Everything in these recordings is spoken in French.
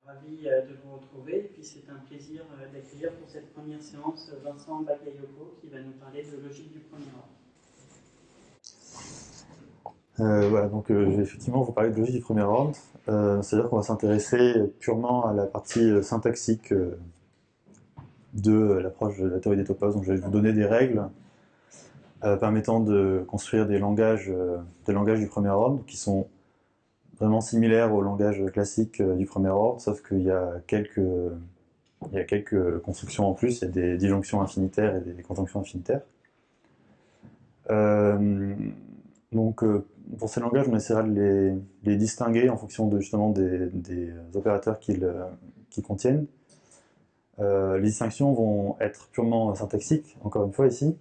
Ravi de vous retrouver. Et puis c'est un plaisir d'accueillir pour cette première séance Vincent Bakayoko qui va nous parler de logique du premier ordre. Voilà, donc je vais effectivement vous parler de logique du premier ordre. C'est-à-dire qu'on va s'intéresser purement à la partie syntaxique de l'approche de la théorie des topos. Donc je vais vous donner des règles permettant de construire des langages du premier ordre qui sont vraiment similaires au langage classique du premier ordre, sauf qu'il y a quelques constructions en plus. Il y a des disjonctions infinitaires et des conjonctions infinitaires. Donc pour ces langages, on essaiera de les distinguer en fonction justement des opérateurs qu'ils contiennent. Les distinctions vont être purement syntaxiques, encore une fois ici,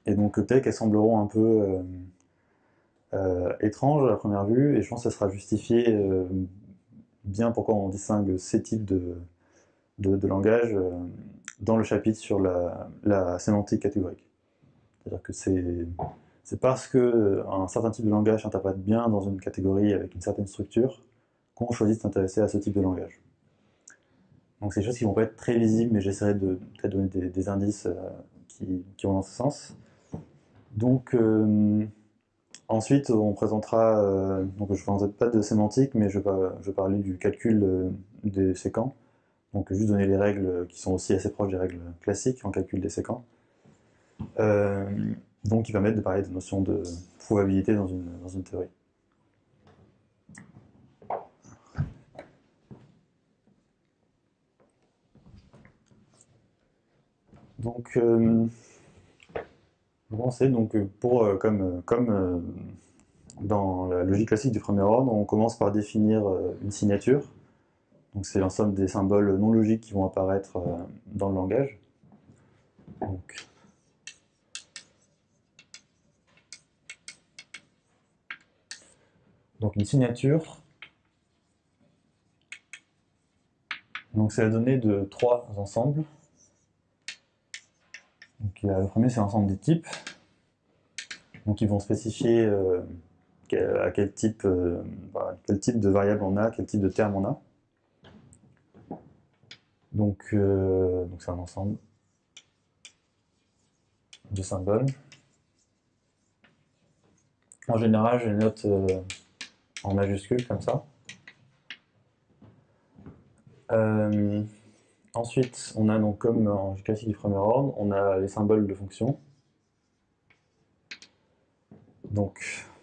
et donc peut-être qu'elles sembleront un peu étranges à la première vue, et je pense que ça sera justifié bien pourquoi on distingue ces types de langages dans le chapitre sur la sémantique catégorique. C'est-à-dire que c'est parce qu'un certain type de langage s'interprète bien dans une catégorie avec une certaine structure qu'on choisit de s'intéresser à ce type de langage. Donc c'est des choses qui ne vont pas être très visibles, mais j'essaierai de peut-être donner des indices qui vont dans ce sens. Donc ensuite on présentera, donc je ne présenterai pas de sémantique, mais je vais parler du calcul des séquents. Donc juste donner les règles qui sont aussi assez proches des règles classiques en calcul des séquents. Donc qui permettent de parler de notions de probabilité dans une théorie. Donc comme dans la logique classique du premier ordre, on commence par définir une signature. Donc c'est l'ensemble des symboles non logiques qui vont apparaître dans le langage. Donc une signature, donc c'est la donnée de trois ensembles. Donc, le premier c'est l'ensemble des types. Donc ils vont spécifier quel type de variable on a, quel type de terme on a. Donc c'est un ensemble de symboles. En général, je les note en majuscules comme ça. Ensuite, on a donc comme en classique du premier ordre, on a les symboles de fonction. Donc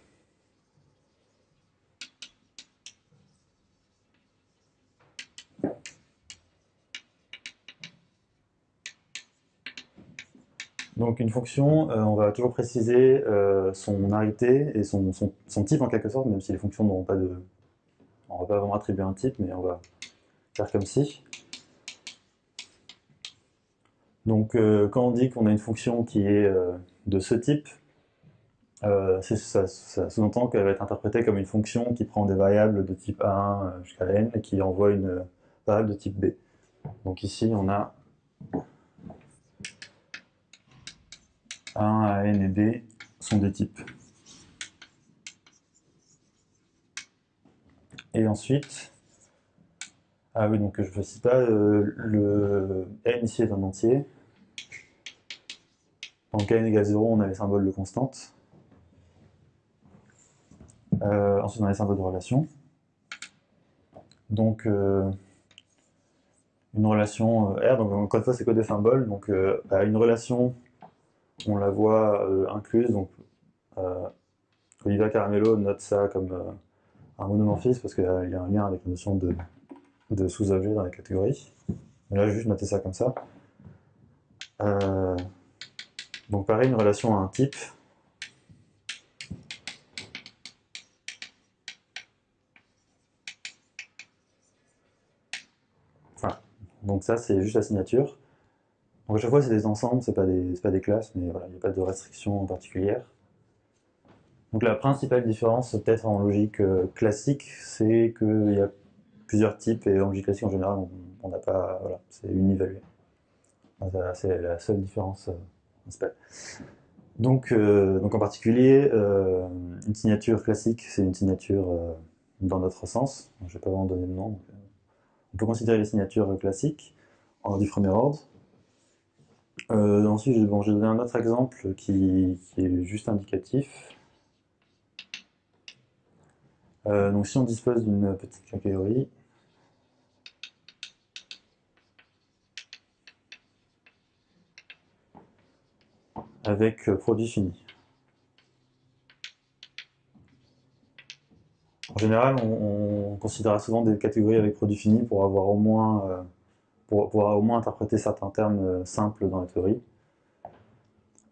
une fonction, on va toujours préciser son arité et son type en quelque sorte, même si les fonctions n'auront pas de... On ne va pas vraiment attribuer un type, mais on va faire comme si. Donc quand on dit qu'on a une fonction qui est de ce type, ça sous-entend qu'elle va être interprétée comme une fonction qui prend des variables de type A1 jusqu'à n et qui envoie une variable de type B. Donc ici on a A1, AN et B sont des types. Et ensuite, ah oui, donc je ne précise pas, le n ici est un entier. Donc n égale 0, on a les symboles de constante. Ensuite, on a les symboles de relation. Donc, une relation R, donc encore une fois, c'est que des symboles. Donc, une relation, on la voit incluse. Donc, Oliva Caramello note ça comme un monomorphisme parce qu'il y a un lien avec la notion de sous-objet dans les catégories. Mais là, j'ai juste noté ça comme ça. Donc, pareil, une relation à un type. Voilà. Donc ça, c'est juste la signature. Donc à chaque fois, c'est des ensembles, c'est pas des classes, mais voilà, il n'y a pas de restriction particulière. Donc la principale différence, peut-être en logique classique, c'est qu'il y a plusieurs types, et en logique classique en général, on n'a pas, voilà, c'est univalué. C'est la seule différence principale. Donc en particulier, une signature classique, c'est une signature dans notre sens. Je ne vais pas vraiment donner de nom. Donc, On peut considérer les signatures classiques du premier ordre. Ensuite, bon, j'ai donné un autre exemple qui est juste indicatif. Donc si on dispose d'une petite catégorie, avec produit fini. En général, on considérera souvent des catégories avec produit fini pour avoir au moins, au moins interpréter certains termes simples dans la théorie.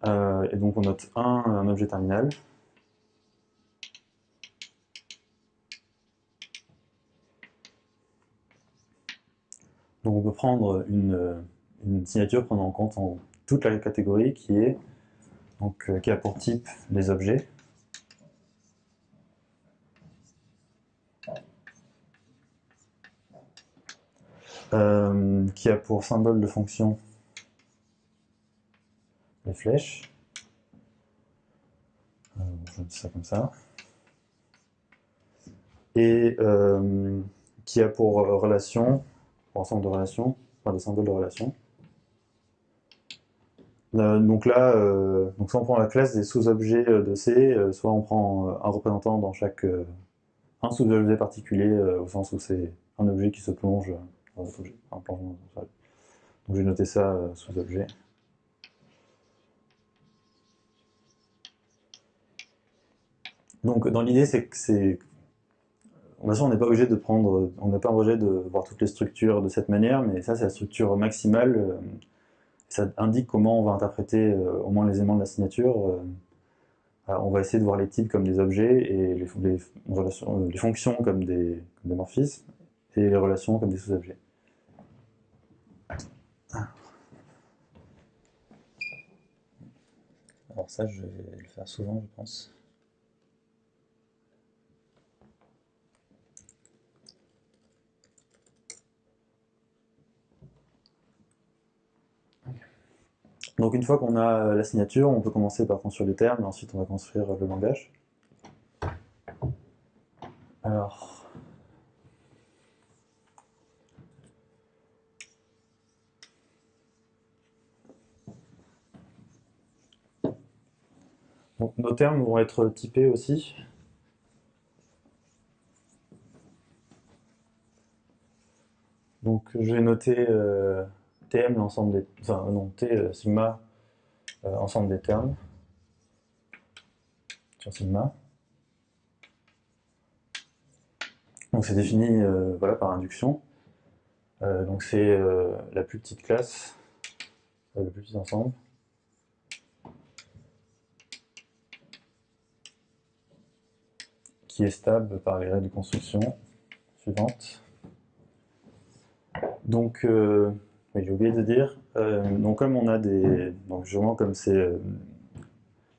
Et donc on note un objet terminal. Donc on peut prendre une signature prenant en compte toute la catégorie qui a pour type les objets. Qui a pour symbole de fonction les flèches. Je mets ça comme ça. Et qui a pour relation, pour ensemble de relations, enfin de symboles de relations. Donc là, soit on prend la classe des sous-objets de C, soit on prend un représentant dans chaque un sous-objet particulier, au sens où c'est un objet qui se plonge dans un autre objet, un plongement. Donc j'ai noté ça sous-objet. Donc dans l'idée, c'est que c'est. Bien sûr, on n'est pas obligé de prendre, on n'est pas obligé de voir toutes les structures de cette manière, mais ça c'est la structure maximale. Ça indique comment on va interpréter au moins les éléments de la signature. On va essayer de voir les types comme des objets et les fonctions comme des morphismes et les relations comme des sous-objets. Alors ça, je vais le faire souvent, je pense. Donc une fois qu'on a la signature, on peut commencer par construire les termes, et ensuite on va construire le langage. Alors... Donc, nos termes vont être typés aussi. Donc je vais noter TM, l'ensemble des... Enfin non, T, sigma, ensemble des termes. Sur sigma. Donc c'est défini voilà, par induction. Donc c'est la plus petite classe, le plus petit ensemble. Qui est stable par les règles de construction suivantes. Donc, oui, j'ai oublié de dire, donc comme on a des, donc justement comme c'est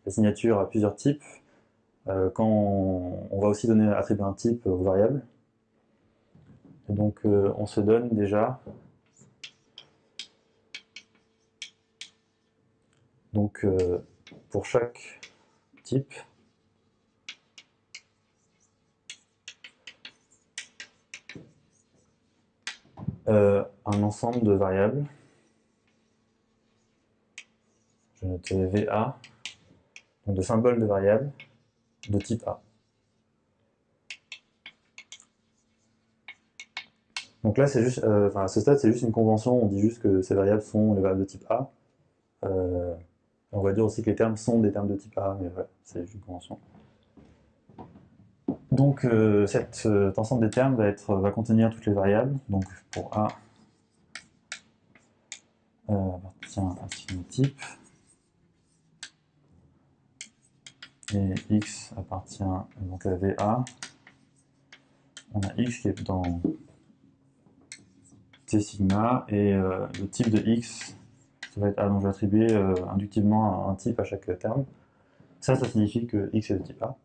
la signature à plusieurs types, quand on va aussi attribuer un type aux variables. Et donc on se donne déjà donc pour chaque type un ensemble de variables. Je vais noter VA, donc de symboles de variables de type A. Donc là, c'est juste, à ce stade, c'est juste une convention, on dit juste que ces variables sont les variables de type A. On va dire aussi que les termes sont des termes de type A, mais voilà, c'est juste une convention. Donc cet ensemble des termes va contenir toutes les variables. Donc pour A, appartient à ce type. Et X appartient donc à VA. On a X qui est dans T sigma, et le type de X, ça va être A, donc je vais attribuer inductivement un type à chaque terme. Ça signifie que X est de type A.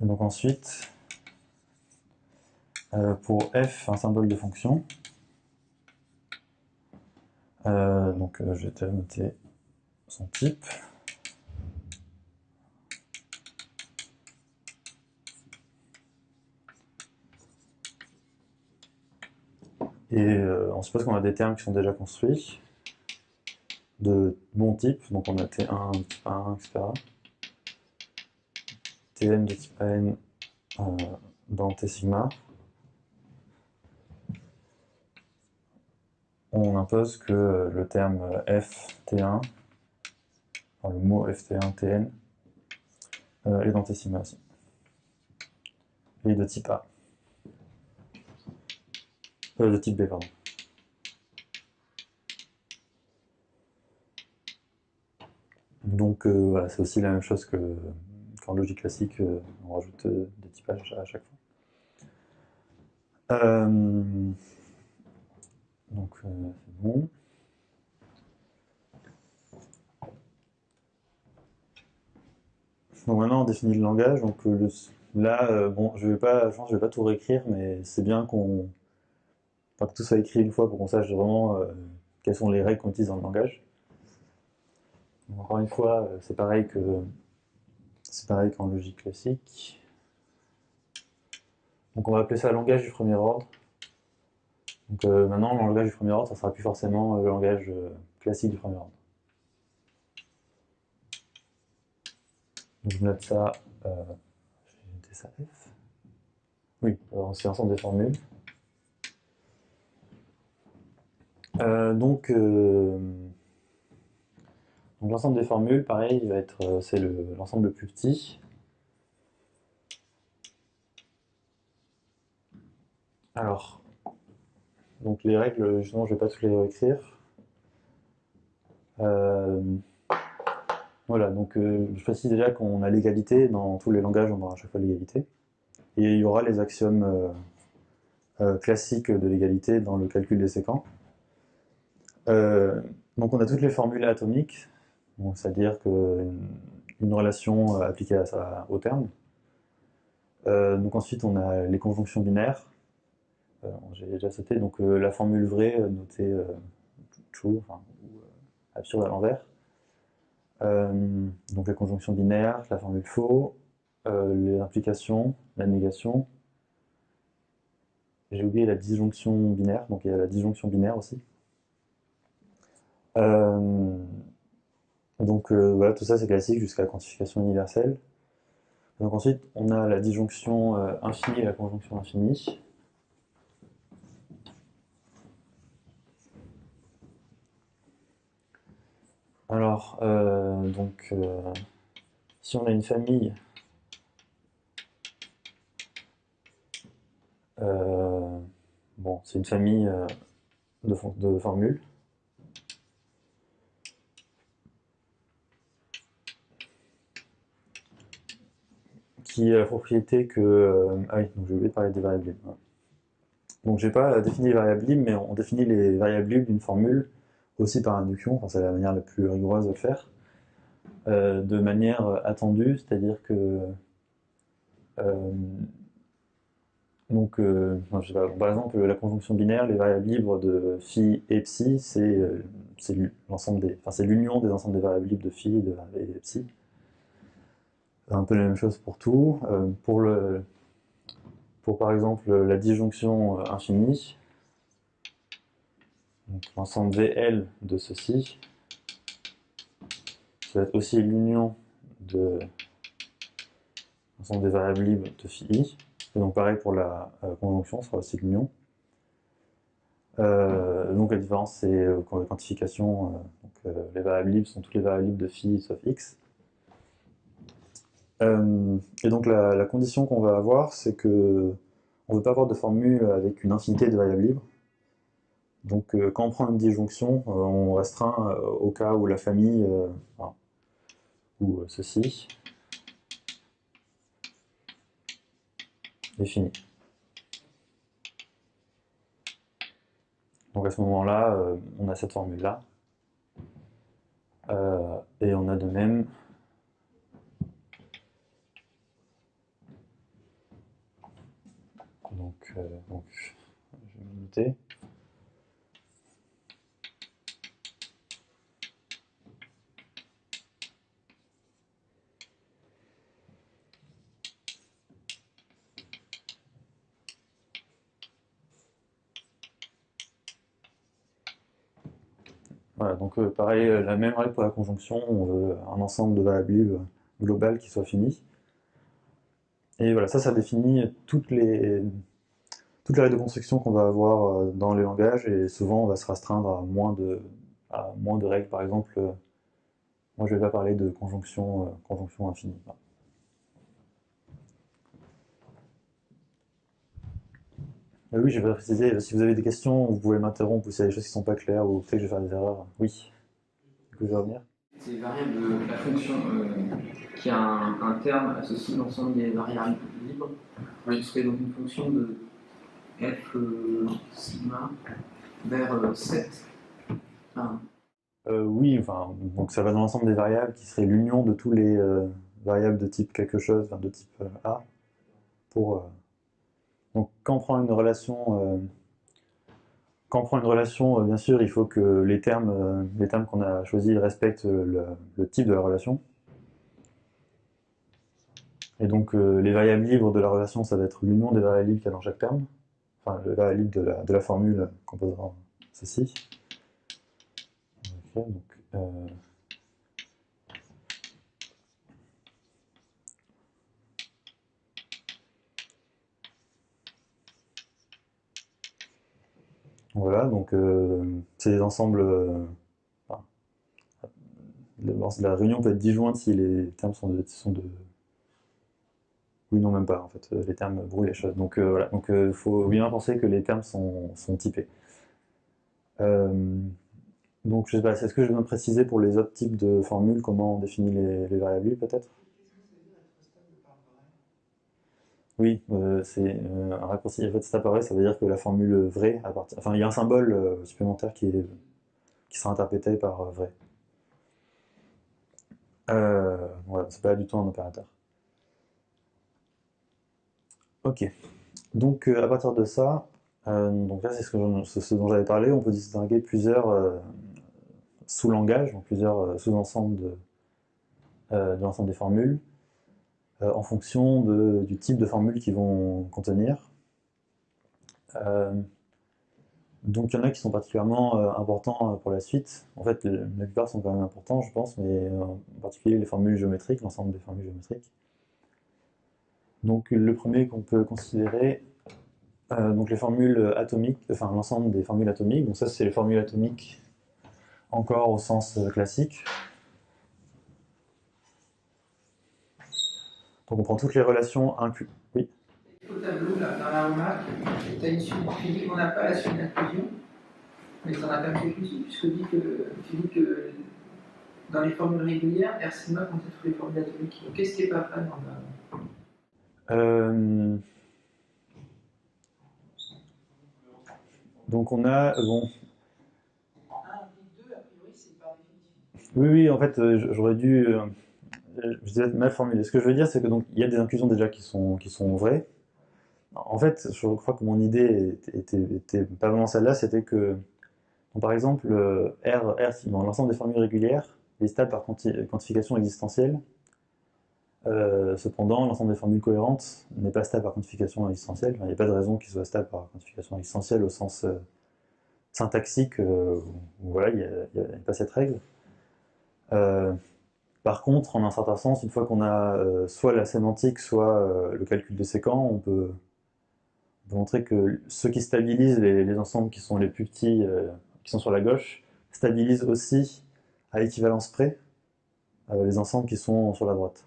Et donc ensuite, pour F, un symbole de fonction, donc je vais noter son type. on suppose qu'on a des termes qui sont déjà construits, de bon type, donc on a T1, type 1, etc. Tn de type An dans T sigma. On impose que le terme ft1, enfin le mot ft1 tn, est dans T sigma aussi. Et de type A. De type B, pardon. Donc voilà, c'est aussi la même chose qu'en logique classique, on rajoute des typages à chaque fois. Donc c'est bon. Donc maintenant on définit le langage. Donc là, bon, je pense que je vais pas tout réécrire, mais c'est bien que tout soit écrit une fois pour qu'on sache vraiment quelles sont les règles qu'on utilise dans le langage. Donc, encore une fois, c'est pareil qu'en logique classique. Donc on va appeler ça langage du premier ordre. Donc maintenant, le langage du premier ordre, ça sera plus forcément le langage classique du premier ordre. Donc je note ça, je vais noter ça F. Oui, c'est l'ensemble des formules. Donc l'ensemble des formules, pareil, il va être, c'est l'ensemble le plus petit. Alors, donc les règles, justement, je ne vais pas toutes les réécrire. Voilà, donc je précise déjà qu'on a l'égalité, dans tous les langages on aura à chaque fois l'égalité. Et il y aura les axiomes classiques de l'égalité dans le calcul des séquents. Donc on a toutes les formules atomiques, c'est-à-dire une relation appliquée au terme. Donc ensuite on a les conjonctions binaires. J'ai déjà sauté, donc la formule vraie notée true, enfin, ou absurde à l'envers. Donc la conjonction binaire, la formule faux, les implications, la négation. J'ai oublié la disjonction binaire, donc il y a la disjonction binaire aussi. Donc voilà, tout ça c'est classique jusqu'à la quantification universelle. Donc ensuite on a la disjonction infinie et la conjonction infinie. Alors, si on a une famille bon, c'est une famille de formules. Qui a la propriété que... ah oui, donc j'ai oublié de parler des variables libres. Ouais. Donc j'ai pas défini les variables libres, mais on définit les variables libres d'une formule aussi par induction, enfin c'est la manière la plus rigoureuse de le faire, de manière attendue, c'est-à-dire que donc, je sais pas, par exemple, la conjonction binaire, les variables libres de phi et psi, c'est l'union des ensembles des variables libres de phi et de psi. C'est un peu la même chose pour tout. Pour par exemple la disjonction infinie, l'ensemble VL de ceci, ça va être aussi l'union de l'ensemble des variables libres de phi i. Et donc pareil pour la conjonction, ce sera aussi l'union. Donc la différence c'est quand la quantification, les variables libres sont toutes les variables libres de phi sauf x. Et donc la condition qu'on va avoir, c'est que on ne veut pas avoir de formule avec une infinité de variables libres. Donc quand on prend une disjonction, on restreint au cas où la famille, ou ceci, est finie. Donc à ce moment-là, on a cette formule-là. Et on a de même donc je vais noter. Voilà, donc pareil, la même règle pour la conjonction, on veut un ensemble de variables libres global qui soit fini. Et voilà, ça définit toutes les règles de construction qu'on va avoir dans les langages, et souvent on va se restreindre à moins de règles. Par exemple, moi je vais pas parler de conjonction infinie. Oui, je vais préciser, si vous avez des questions, vous pouvez m'interrompre, ou s'il y a des choses qui ne sont pas claires, ou peut-être que je vais faire des erreurs. Oui, du coup je vais revenir. Ces variables, la fonction qui a un terme associé à l'ensemble des variables libres, ce serait donc une fonction de f sigma vers 7. Enfin, Oui, enfin, donc ça va dans l'ensemble des variables qui serait l'union de tous les variables de type quelque chose, enfin de type A, pour... donc quand on prend une relation, bien sûr, il faut que les termes qu'on a choisis respectent le type de la relation. Et donc les variables libres de la relation, ça va être l'union des variables libres qu'il y a dans chaque terme, enfin le variable libre de la formule composant ceci. Okay, donc, voilà, donc c'est des ensembles. Enfin, la réunion peut être disjointe si les termes sont de. Oui, non, même pas, en fait. Les termes brouillent les choses. Donc voilà, donc faut bien penser que les termes sont typés. Donc je sais pas, est-ce que je viens de préciser pour les autres types de formules comment on définit les variables libres, peut-être? Oui, c'est un raccourci. En fait, ça apparaît, ça veut dire que la formule vraie appartient. Enfin, il y a un symbole supplémentaire qui sera interprété par vrai. Voilà, c'est pas du tout un opérateur. Ok. Donc à partir de ça, donc là c'est ce dont j'avais parlé. On peut distinguer plusieurs sous-langages, donc plusieurs sous-ensembles de l'ensemble des formules, en fonction du type de formule qu'ils vont contenir. Donc il y en a qui sont particulièrement importants pour la suite. En fait, la plupart sont quand même importants, je pense, mais en particulier les formules géométriques, l'ensemble des formules géométriques. Donc le premier qu'on peut considérer, donc les formules atomiques, enfin l'ensemble des formules atomiques. Donc ça, c'est les formules atomiques encore au sens classique. Donc on prend toutes les relations incluses. Oui. au tableau, là, dans la remarque, tu as une suite finie, on n'a pas la suite d'inclusion, mais tu en as quand même quelques-unes, puisque tu dis que dans les formules régulières, R sigma contient toutes les formules atomiques. Donc qu'est-ce qui n'est pas vrai dans Donc on a bon. 1, 2, a priori, c'est pas définitif. Oui, en fait, j'aurais dû. Je devais être mal formulé. Ce que je veux dire, c'est que donc il y a des inclusions déjà qui sont vraies. En fait, je crois que mon idée était pas vraiment celle-là, c'était que, donc, par exemple, R, dans l'ensemble des formules régulières, est stable par quantification existentielle. Cependant, l'ensemble des formules cohérentes n'est pas stable par quantification existentielle. Enfin, il n'y a pas de raison qu'il soit stable par quantification existentielle au sens syntaxique, où voilà, il n'y a pas cette règle. Par contre, en un certain sens, une fois qu'on a soit la sémantique, soit le calcul de séquent, on peut montrer que ceux qui stabilisent les ensembles qui sont les plus petits, qui sont sur la gauche, stabilisent aussi à l'équivalence près les ensembles qui sont sur la droite.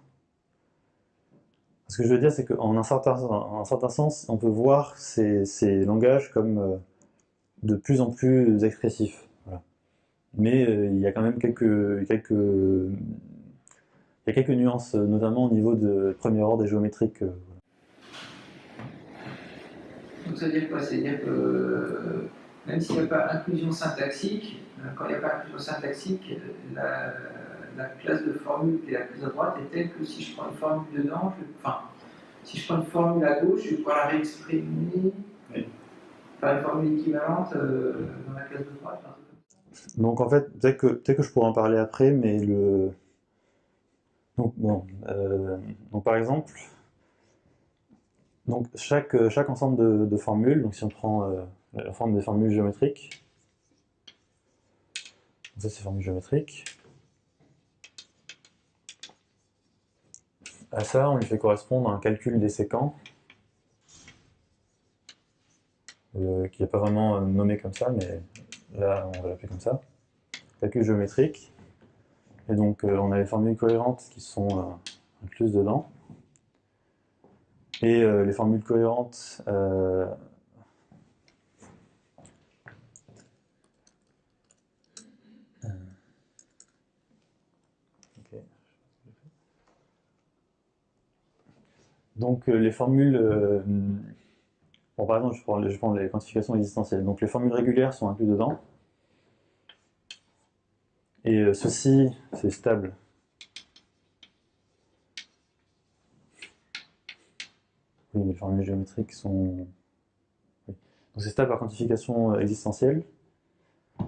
Ce que je veux dire, c'est qu'en un certain sens, on peut voir ces langages comme de plus en plus expressifs. Voilà. Mais il y a quand même quelques nuances, notamment au niveau de premier ordre et géométrique. Donc ça veut dire quoi? C'est-à-dire que même s'il n'y a pas inclusion syntaxique, quand il n'y a pas inclusion syntaxique, la classe de formule qui est la plus à droite est telle que si je prends une formule dedans, si je prends une formule à gauche, je vais pouvoir la réexprimer par une formule équivalente dans la classe de droite. Donc en fait, peut-être que je pourrais en parler après, mais donc bon, donc par exemple, donc chaque ensemble de formules, donc si on prend la forme des formules géométriques, Ça, c'est formule géométrique. À ça, on lui fait correspondre un calcul des séquents, qui n'est pas vraiment nommé comme ça, mais là, on va l'appeler comme ça. Calcul géométrique. Et donc, on a les formules cohérentes qui sont incluses dedans. Et les formules cohérentes, okay. Donc les formules, bon, par exemple, je prends les quantifications existentielles. Donc les formules régulières sont incluses dedans. Et ceci, c'est stable. Oui, les formules géométriques sont... Oui. Donc c'est stable par quantification existentielle.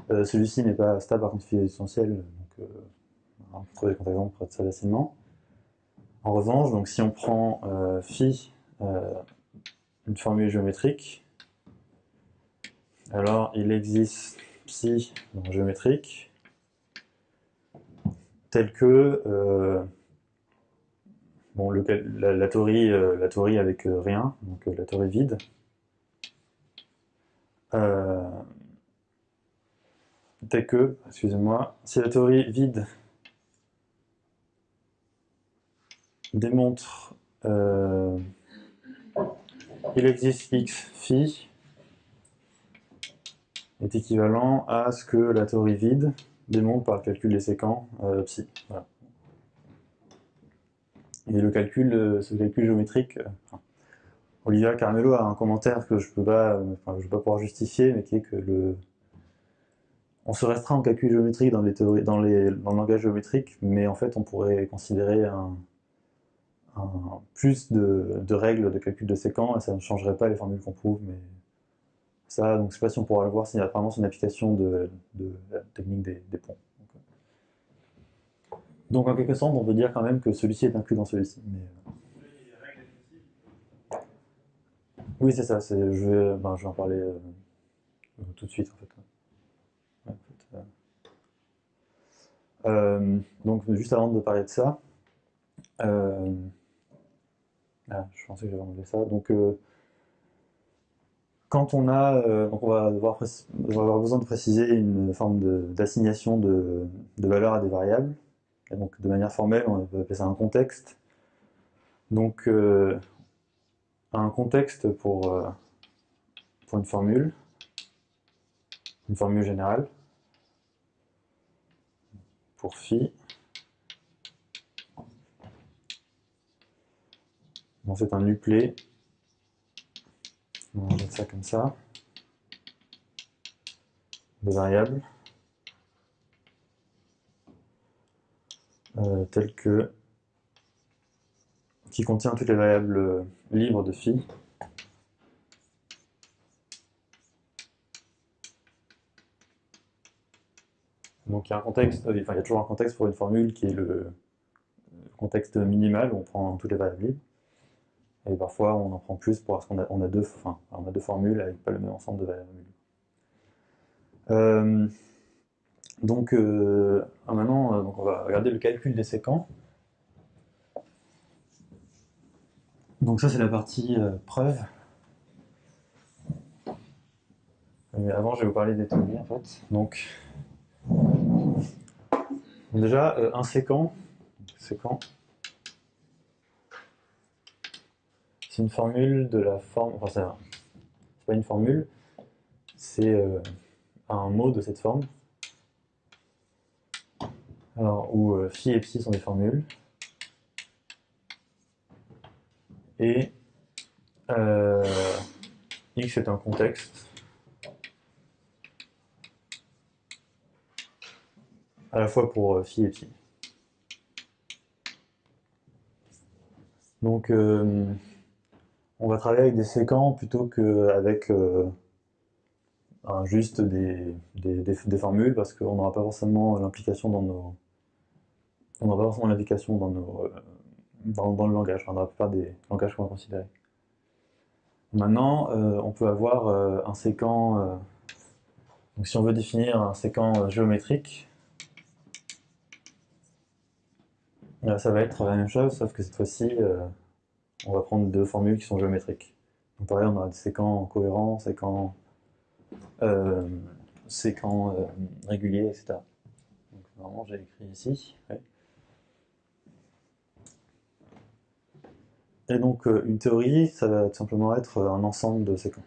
Celui-ci n'est pas stable par quantification existentielle, donc on peut trouver des contre-exemples pour être ça facilement. En revanche, donc si on prend phi, une formule géométrique, alors il existe psi donc géométrique, tel que bon, la théorie avec rien, donc la théorie vide, tel que, excusez-moi, si la théorie vide démontre il existe x phi est équivalent à ce que la théorie vide démontre par le calcul des séquents psi. Voilà. Et le calcul, ce calcul géométrique, Olivia Carmelo a un commentaire que je peux pas pouvoir justifier, mais qui est que on se restreint au calcul géométrique dans le langage géométrique, mais en fait on pourrait considérer plus de règles de calcul de séquents, et ça ne changerait pas les formules qu'on prouve, mais ça, donc je ne sais pas si on pourra le voir, c'est apparemment une application de la technique des ponts. Donc en quelque sorte, on peut dire quand même que celui-ci est inclus dans celui-ci. Mais... Oui, c'est ça, je vais en parler tout de suite en fait. Ouais, donc juste avant de parler de ça, je pensais que j'avais enlevé ça. Donc quand on a, donc on va avoir besoin de préciser une forme d'assignation de valeurs à des variables. Et donc de manière formelle, on peut appeler ça un contexte. Donc un contexte pour une formule générale, pour phi. Bon, c'est un uplet. On va mettre ça comme ça. Des variables telles que qui contient toutes les variables libres de phi. Donc il y a un contexte, il y a toujours un contexte pour une formule qui est le contexte minimal où on prend toutes les variables libres. Et parfois on en prend plus parce qu'on a deux formules avec pas le même ensemble de variables libres. Donc maintenant on va regarder le calcul des séquents. Donc ça c'est la partie preuve. Mais avant je vais vous parler des théories en fait. Donc déjà un séquent, c'est une formule de la forme, enfin c'est pas une formule, c'est un mot de cette forme. Alors, où phi et psi sont des formules. Et x est un contexte. À la fois pour phi et psi. Donc, on va travailler avec des séquents plutôt qu'avec juste des formules, parce qu'on n'aura pas forcément l'implication dans nos... On n'aura pas forcément l'implication dans nos... dans le langage, enfin, dans la plupart des langages qu'on va considérer. Maintenant, on peut avoir un séquent... donc si on veut définir un séquent géométrique, Ça va être la même chose, sauf que cette fois-ci, on va prendre deux formules qui sont géométriques. Donc pareil, on aura des séquents cohérents, euh, séquents réguliers, etc. Donc normalement, j'ai écrit ici. Ouais. Et donc, une théorie, ça va tout simplement être un ensemble de séquents.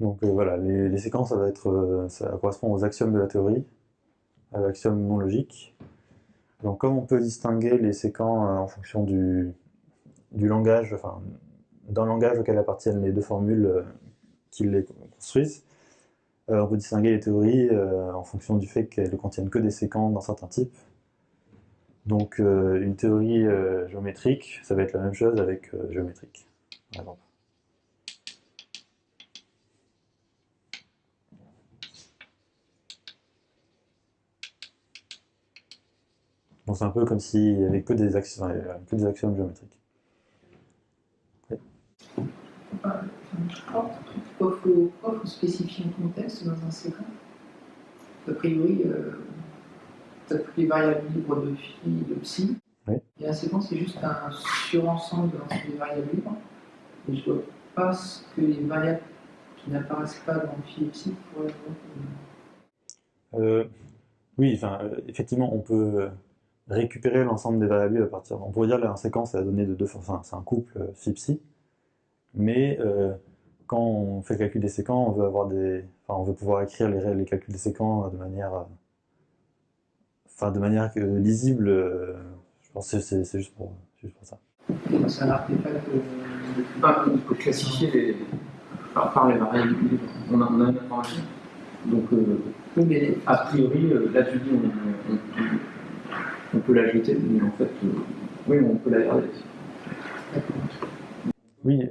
Donc voilà, les séquences, ça correspond aux axiomes de la théorie, à l'axiome non logique. Donc comme on peut distinguer les séquents en fonction du langage, enfin, d'un langage auquel appartiennent les deux formules qui les construisent, on peut distinguer les théories en fonction du fait qu'elles ne contiennent que des séquents d'un certain type. Donc une théorie géométrique, ça va être la même chose avec géométrique, par exemple. Donc c'est un peu comme s'il n'y avait que des axiomes géométriques. Ouais. Pourquoi faut spécifier un contexte dans un séquent? A priori, tu as toutes les variables libres de phi, de psi. Oui. Et un séquent, c'est juste un surensemble de l'ensemble des variables libres. Et je vois pas ce que les variables qui n'apparaissent pas dans phi et psi pourraient être. Oui, effectivement, on peut récupérer l'ensemble des variables à partir. On pourrait dire qu'un séquent, c'est la donnée de deux. Enfin, c'est un couple phi-psi. Mais quand on fait le calcul des séquents, on veut pouvoir écrire les calculs des séquents de manière lisible. Je pense que c'est juste pour ça. C'est un artefact. On peut classifier par les variables libres. On a une information. Donc, a priori, là tu dis on peut la jeter, mais en fait, oui, on peut la garder. Oui.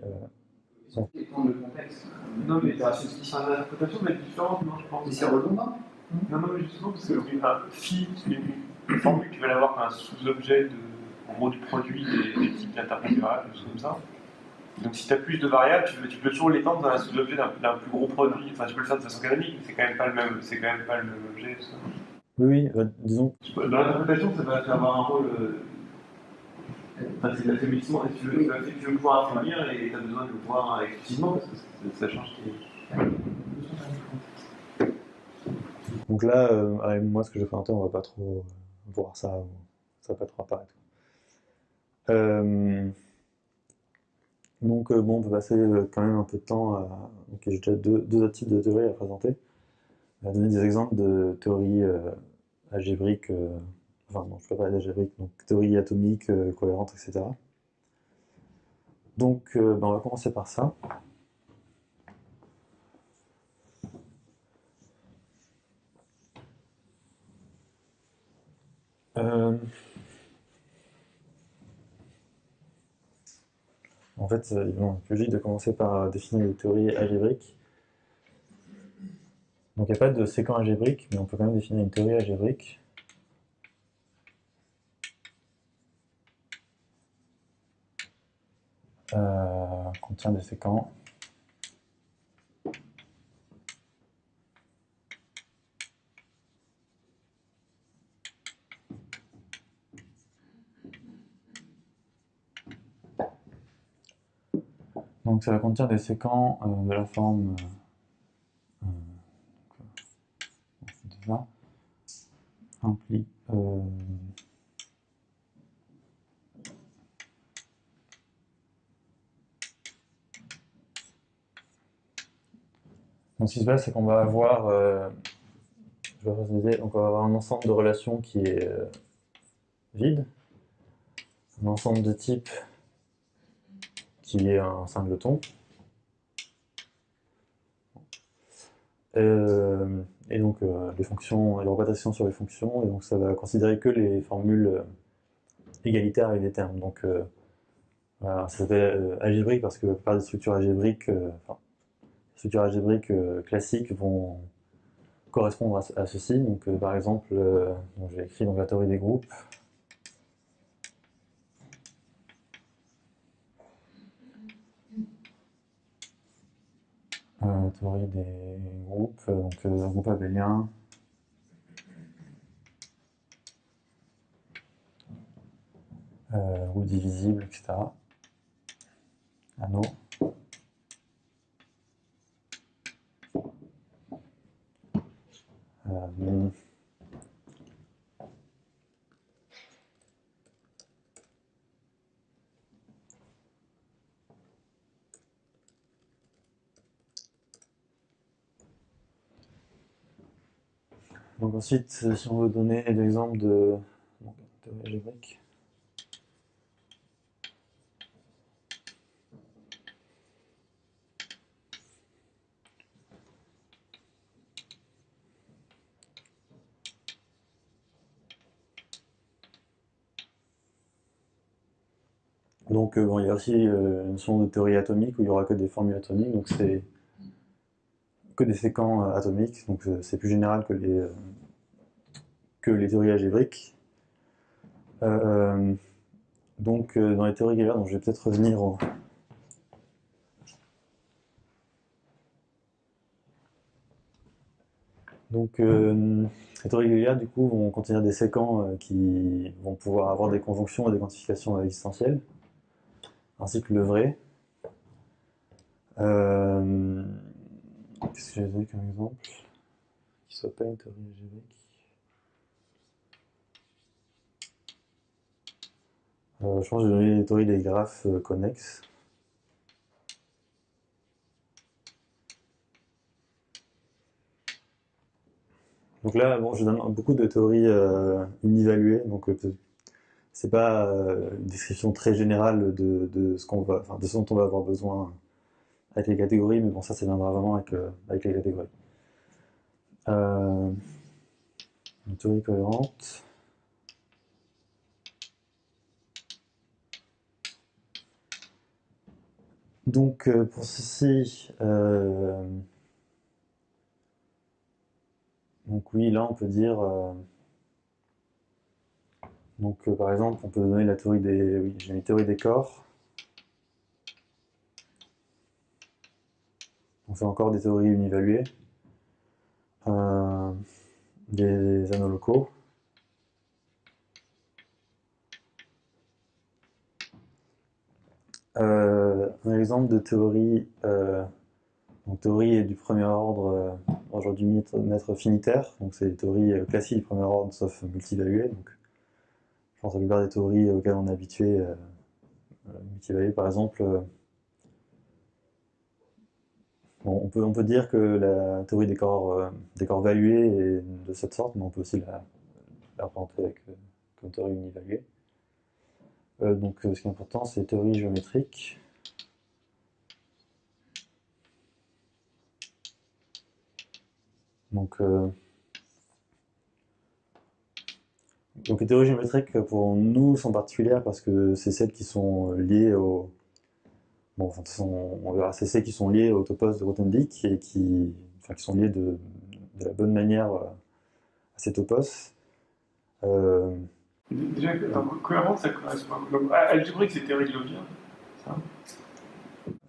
Ça dépend du contexte. Non, mais c'est une interprétation, mais différente, non, je pense. Et c'est redondant. Non, mais justement, parce que phi, c'est une formule qui va l'avoir comme un sous-objet en gros, du produit des types d'interprétables, des choses comme ça. Donc si tu as plus de variables, tu peux toujours l'étendre dans un sous-objet d'un plus gros produit. Enfin, tu peux le faire de façon canonique, mais c'est quand même pas le même objet. Ça. Oui, disons. Dans l'interprétation, ça va avoir un rôle. Enfin, c'est de l'affaiblissement, et tu veux pouvoir affaiblir et tu as besoin de le voir explicitement parce que ça change tes. Donc là, avec moi, ce que j'ai présenté, on va pas trop voir ça, ça va pas trop apparaître. Donc bon, on peut passer quand même un peu de temps à... Donc j'ai déjà deux autres types de théories à présenter. On va donner des exemples de théories algébriques, enfin non, je ne peux pas parler d'algébrique, donc théories atomiques, cohérentes, etc. Donc on va commencer par ça. En fait, c'est plus logique de commencer par définir les théories algébriques. Donc il n'y a pas de séquent algébrique, mais on peut quand même définir une théorie algébrique. Contient des séquents. Donc ça va contenir des séquents de la forme ça implique donc ce qui se passe, c'est qu'on va avoir je vais préciser, donc on va avoir un ensemble de relations qui est vide, un ensemble de types qui est un singleton. Et donc les fonctions, les représentations sur les fonctions, et donc ça va considérer que les formules égalitaires avec des termes. Donc voilà, ça s'appelle algébrique parce que la plupart des structures algébriques, classiques vont correspondre à ceci. Donc, par exemple, j'ai écrit donc, la théorie des groupes. Théorie des groupes, donc groupe abélien. Groupe divisible, etc. Anneau. Donc ensuite, si on veut donner l'exemple de théorie algébrique. Donc bon, il y a aussi une notion de théorie atomique où il n'y aura que des formules atomiques, donc c'est que des séquents atomiques, donc c'est plus général que les théories algébriques. Donc dans les théories régulières, donc je vais peut-être revenir au... Donc les théories régulières du coup vont contenir des séquents qui vont pouvoir avoir des conjonctions et des quantifications existentielles, ainsi que le vrai. Qu'est-ce que j'ai donné comme exemple qui soit pas une théorie algébrique? Je pense que j'ai donné les théories des graphes connexes. Donc là, bon, je donne beaucoup de théories univaluées, donc c'est pas une description très générale de ce qu'on va, enfin, de ce dont on va avoir besoin avec les catégories, mais bon, ça viendra vraiment avec les catégories. Une théorie cohérente. Donc pour ceci, donc oui, là on peut dire, donc par exemple, on peut donner la théorie des, oui, j'ai une théorie des corps. On fait encore des théories univaluées, des anneaux locaux. Un exemple de théorie, donc théorie du premier ordre, aujourd'hui maître finitaire, donc c'est des théories classiques du premier ordre sauf multivaluées. Donc, je pense à la plupart des théories auxquelles on est habitué, multivaluées par exemple. Bon, on peut dire que la théorie des corps valués est de cette sorte, mais on peut aussi la représenter comme théorie univaluée. Donc ce qui est important, c'est théorie géométrique. Donc les théories géométriques pour nous sont particulières parce que c'est celles qui sont liées au... Bon, enfin, on verra, c'est celles qui sont liées au topos de Grothendieck et qui sont liées de la bonne manière à ces topos. Déjà, cohérent, ça correspond. Donc, algébrique, c'est théorie de Lobien, ça.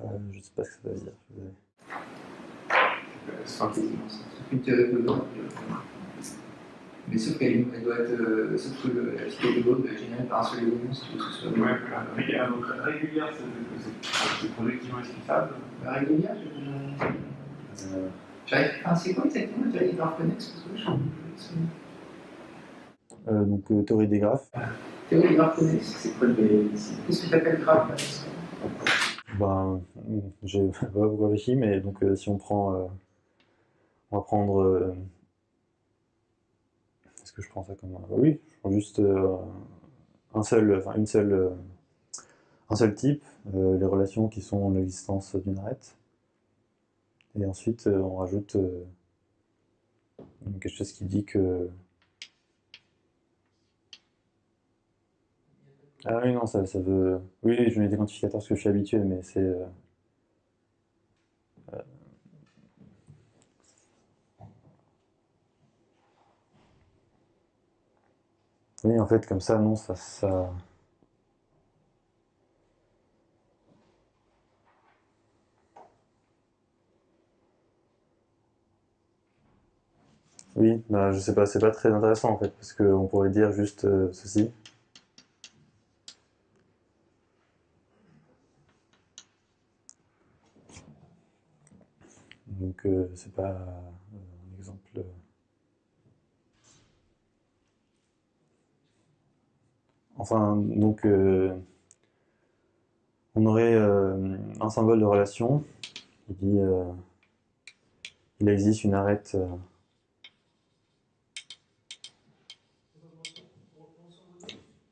Je ne sais pas ce que ça veut dire. C'est une théorie de l'ordre. Mais sauf qu'elle doit être. Sauf que la théorie de l'ordre est générée par un seul élément, si tu veux que ce soit. Ouais, voilà. Donc, régulière, c'est productivement esquissable. La régulière, j'arrive. Enfin, c'est quoi exactement la théorie des graphes connexes? Donc théorie des graphes. Théorie des graphes connexes, c'est quoi qu'est-ce que tu appelles graphe connexe? Ben, j'ai pas beaucoup réfléchi, mais donc si on prend, on va prendre, est-ce que je prends ça comme, oui, je prends juste un seul type, les relations qui sont l'existence d'une arête, et ensuite on rajoute quelque chose qui dit que... Ah oui, non, ça veut... Oui, je mets des quantificateurs parce que je suis habitué, mais c'est... Oui, en fait, comme ça, non, Oui, bah, je sais pas, c'est pas très intéressant en fait, parce qu'on pourrait dire juste ceci. Donc c'est pas un exemple. Enfin, donc on aurait un symbole de relation qui dit il existe une arête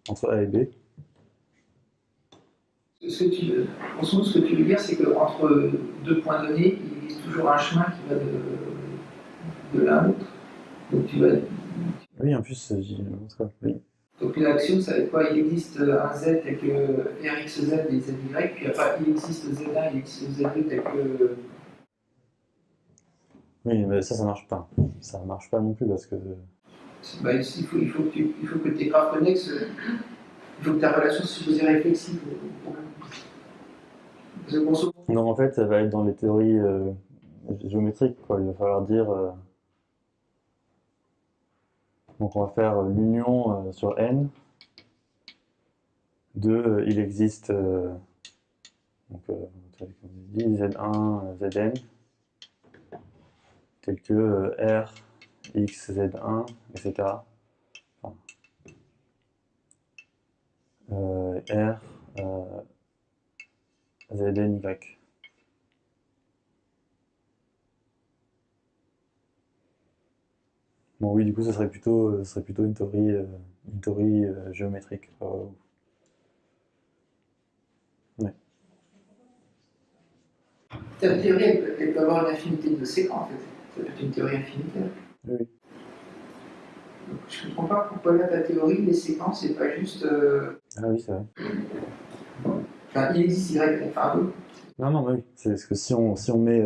entre A et B. En somme, ce que tu veux dire, c'est qu'entre deux points donnés, il existe toujours un chemin qui va de l'un à l'autre. Donc, Oui, en plus, j'y montre ça. Oui. donc l'axiome, ça va être quoi? Il existe un z tel que Rxz et zy, puis après il existe z1 et xz2 tel que. Oui, mais ça marche pas. Ça marche pas non plus parce que. Bah, il faut que tes graphes connexes, il faut que ta relation soit supposée réflexive. Parce que grosso modo, Non, en fait, ça va être dans les théories géométriques, quoi. Il va falloir dire. Donc, on va faire l'union sur n de il existe. Donc, comme on dit, Z1, Zn, tel que R, X, Z1, etc. Enfin, R, Zn, Y. Bon, oui, du coup, ce serait plutôt une théorie géométrique. Ouais. ta théorie, elle peut avoir une infinité de séquences, en fait. Ça peut être une théorie infinitaire. Oui, oui. Donc, je ne comprends pas pourquoi là, ta théorie, les séquences, c'est pas juste. Ah oui, c'est vrai. Enfin, il existe Y, enfin, oui. Non, non, oui. C'est parce que si on met.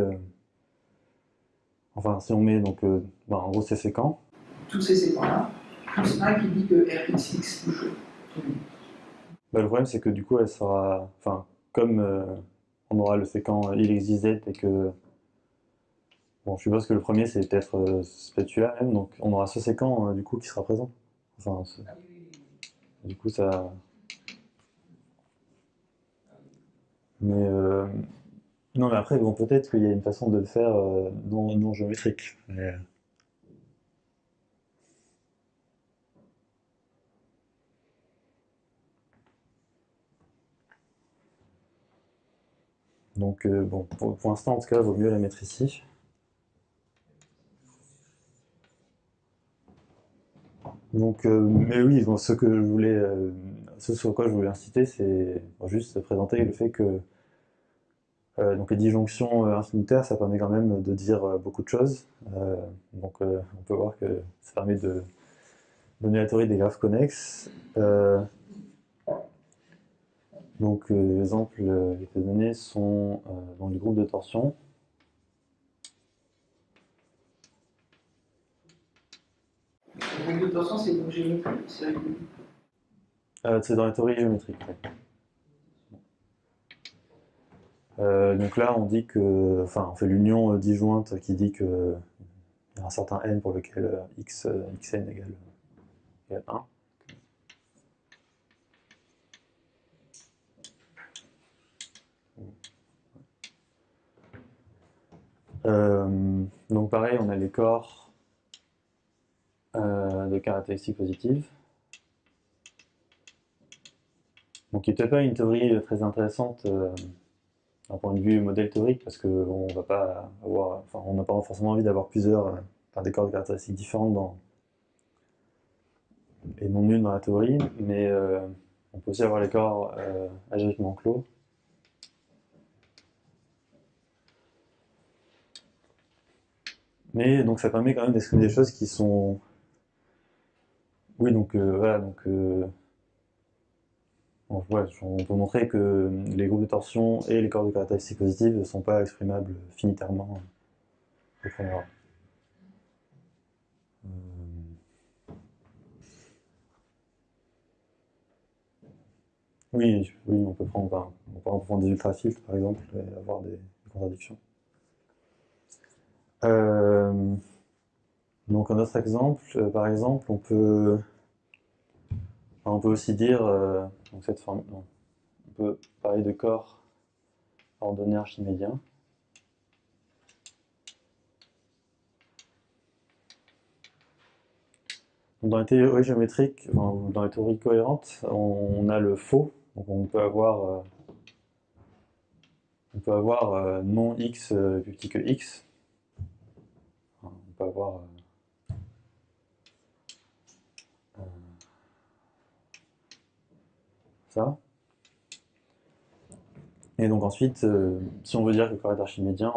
Enfin, si on met donc. Bah, en gros, c'est séquent. Tous ces séquences-là, plus un qui dit que Rxx touche. Bah, le problème, c'est que du coup, elle sera. Enfin, comme on aura le séquent il existe Z et que. Bon, je suppose que le premier, c'est peut-être celui-là même, donc on aura ce séquent du coup qui sera présent. Enfin, du coup, ça. Mais. Non, mais après, bon, peut-être qu'il y a une façon de le faire non géométrique. Mais, donc, bon, pour l'instant, en tout cas, il vaut mieux la mettre ici. Donc, mais oui, bon, ce sur quoi je voulais inciter, c'est juste présenter le fait que donc les disjonctions infinitaires, ça permet quand même de dire beaucoup de choses. Donc, on peut voir que ça permet de donner la théorie des graphes connexes. Donc, les exemples qui étaient donnés sont dans les groupes de torsion. Le groupe de torsion, c'est donc géométrique, c'est régulier. C'est dans la théorie géométrique. Ouais. Donc là, on dit que, enfin, on fait l'union disjointe qui dit que il y a un certain n pour lequel xn égale 1. Donc pareil, on a les corps de caractéristiques positives. Donc qui n'est peut-être pas une théorie très intéressante d'un point de vue modèle théorique, parce qu'on va pas avoir, enfin, on n'a pas forcément envie d'avoir plusieurs, des corps de caractéristiques différentes et non nuls dans la théorie, mais on peut aussi avoir les corps algébriquement clos. Mais donc ça permet quand même d'exprimer des choses qui sont. Oui, donc voilà, donc bon, ouais, on peut montrer que les groupes de torsion et les corps de caractéristiques positives ne sont pas exprimables finitairement au premier ordre. Oui, on peut prendre des ultrafiltres par exemple et avoir des contradictions. Donc un autre exemple, par exemple, on peut aussi dire, donc cette forme, non, on peut parler de corps ordonné archimédien. Dans les théories géométriques, enfin, dans les théories cohérentes, on a le faux, donc on peut avoir non x plus petit que x. Enfin, on peut avoir ça. Et donc ensuite, si on veut dire que le corps est archimédien,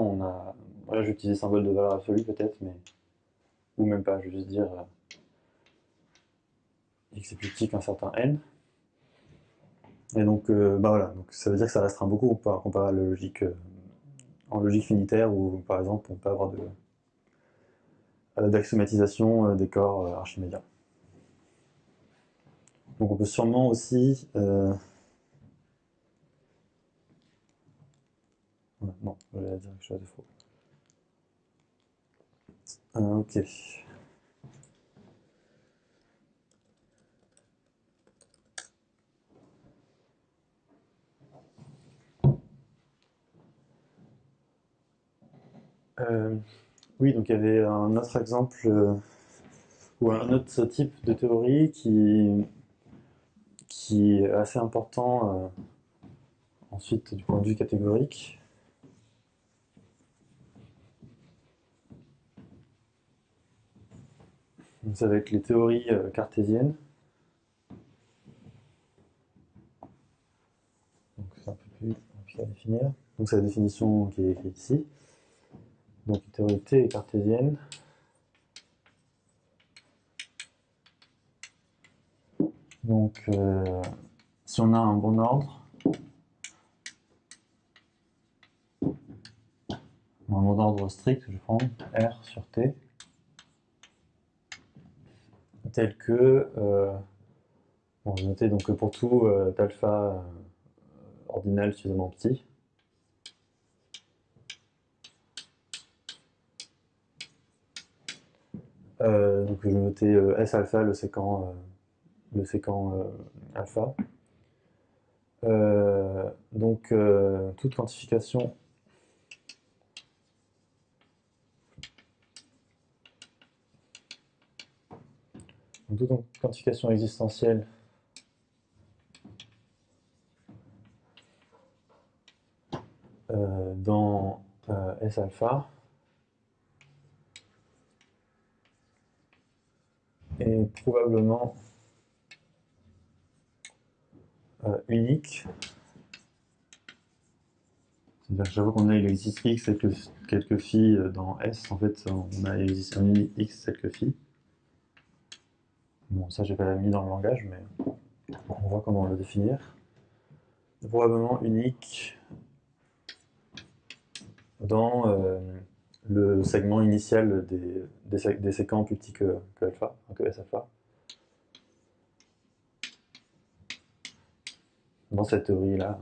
voilà, j'ai utilisé symbole de valeur absolue peut-être, mais ou même pas, je vais juste dire x est plus petit qu'un certain n. Et donc, voilà, donc ça veut dire que ça restreint beaucoup comparé à la logique, en logique finitaire où par exemple on peut avoir d'axiomatisation des corps archimédiens. Donc on peut sûrement aussi... non, j'allais dire quelque chose de faux. Ok. Oui, donc il y avait un autre exemple, ou un autre type de théorie qui est assez important ensuite du point de vue catégorique. Donc ça va être les théories cartésiennes. Donc c'est un peu plus compliqué à définir. Donc c'est la définition qui est écrite ici. Donc une théorie T est cartésienne. Donc si on a un bon ordre, un bon ordre strict, je vais prendre R sur T, tel que, bon, je vais noter donc pour tout d'alpha ordinal suffisamment petit, donc je vais noter S alpha, le séquent alpha. Donc toute quantification existentielle dans S alpha est probablement unique. C'est-à-dire que j'avoue qu'on a il existe x et quelques phi dans S, en fait on a un unique x quelques phi. Bon, ça j'ai pas mis dans le langage, mais on voit comment le définir. Probablement unique dans le segment initial des séquents plus petits que alpha, que S alpha. Dans cette théorie-là.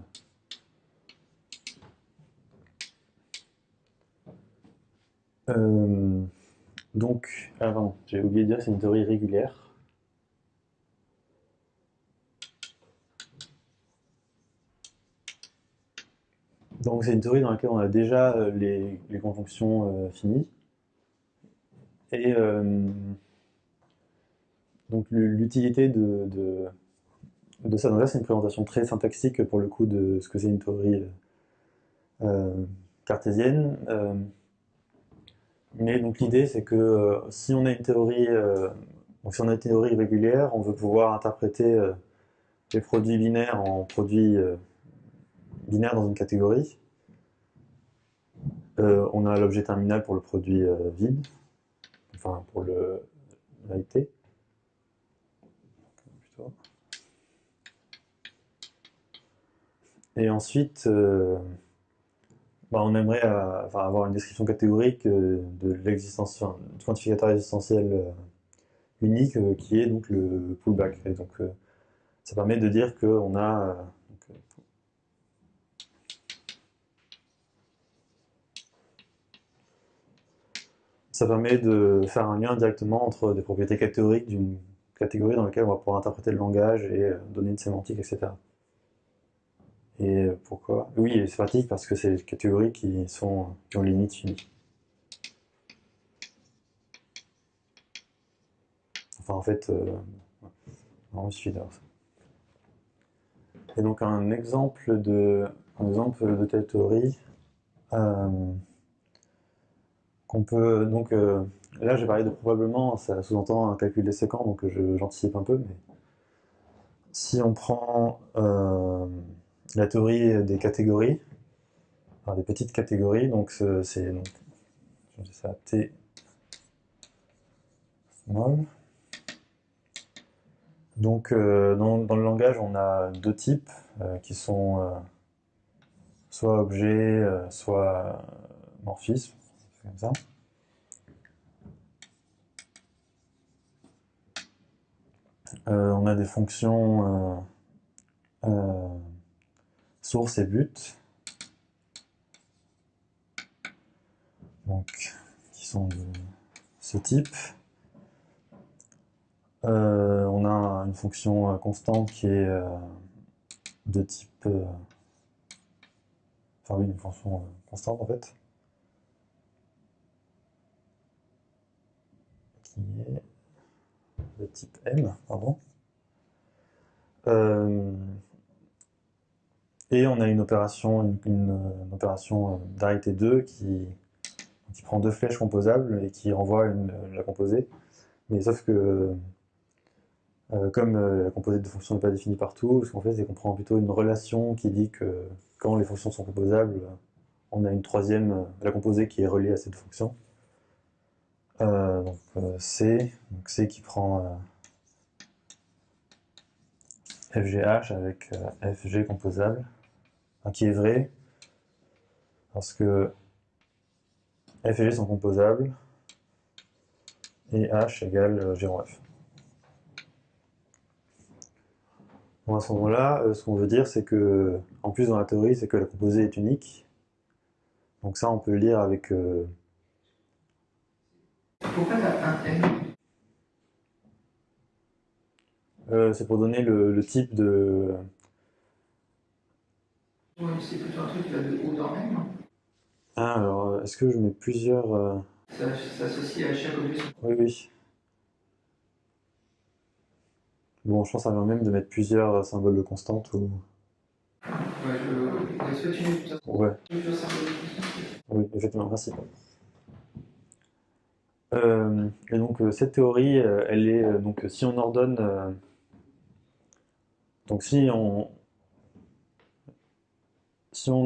Donc, pardon, j'ai oublié de dire que c'est une théorie régulière. Donc c'est une théorie dans laquelle on a déjà les conjonctions finies. Et donc l'utilité de ça, donc là c'est une présentation très syntaxique pour le coup de ce que c'est une théorie cartésienne. Mais donc l'idée c'est que si on a une théorie régulière, on veut pouvoir interpréter les produits binaires en produits binaires dans une catégorie. On a l'objet terminal pour le produit vide, enfin pour la T. Et ensuite, on aimerait avoir une description catégorique de l'existence, du quantificateur existentiel unique qui est donc le pullback. Et donc ça permet de dire qu'on a ça permet de faire un lien directement entre des propriétés catégoriques d'une catégorie dans laquelle on va pouvoir interpréter le langage et donner une sémantique, etc. Et pourquoi? Oui, c'est pratique parce que c'est des catégories qui ont une limite finie. Enfin, en fait, non, il suffit d'avoir ça. Et donc, un exemple de telle théorie qu'on peut. Donc, là, j'ai parlé de probablement, ça sous-entend un calcul des séquents, donc j'anticipe un peu, mais si on prend la théorie des catégories, enfin des petites catégories, donc c'est donc, je dis ça T small. Donc dans le langage, on a deux types qui sont soit objet, soit morphisme, comme ça. On a des fonctions source et but, donc qui sont de ce type. On a une fonction constante qui est de type. Enfin, oui, une fonction constante en fait. Qui est de type M, pardon. Et on a une opération, une opération d'arrêté 2 qui prend deux flèches composables et qui renvoie la composée. Mais sauf que comme la composée de fonctions n'est pas définie partout, ce qu'on fait c'est qu'on prend plutôt une relation qui dit que quand les fonctions sont composables, on a une troisième, la composée qui est reliée à cette fonction. Donc C qui prend FGH avec FG composable, enfin, qui est vrai, parce que F et G sont composables, et H égale G rond F. Bon, à ce moment-là, ce qu'on veut dire, c'est que, en plus dans la théorie, c'est que la composée est unique. Donc ça, on peut le lire avec... Pourquoi t'as un M? c'est pour donner le type de... C'est plutôt un truc qui va de haut en M. Ah, alors, est-ce que je mets plusieurs... Ça s'associe à chaque objet. Oui, oui. Bon, je pense que ça vient même de mettre plusieurs symboles de constante ou... Ouais, est-ce que tu mets plusieurs Ouais, symboles de constante? oui, effectivement, merci. Et donc cette théorie, elle est donc si on ordonne, donc si on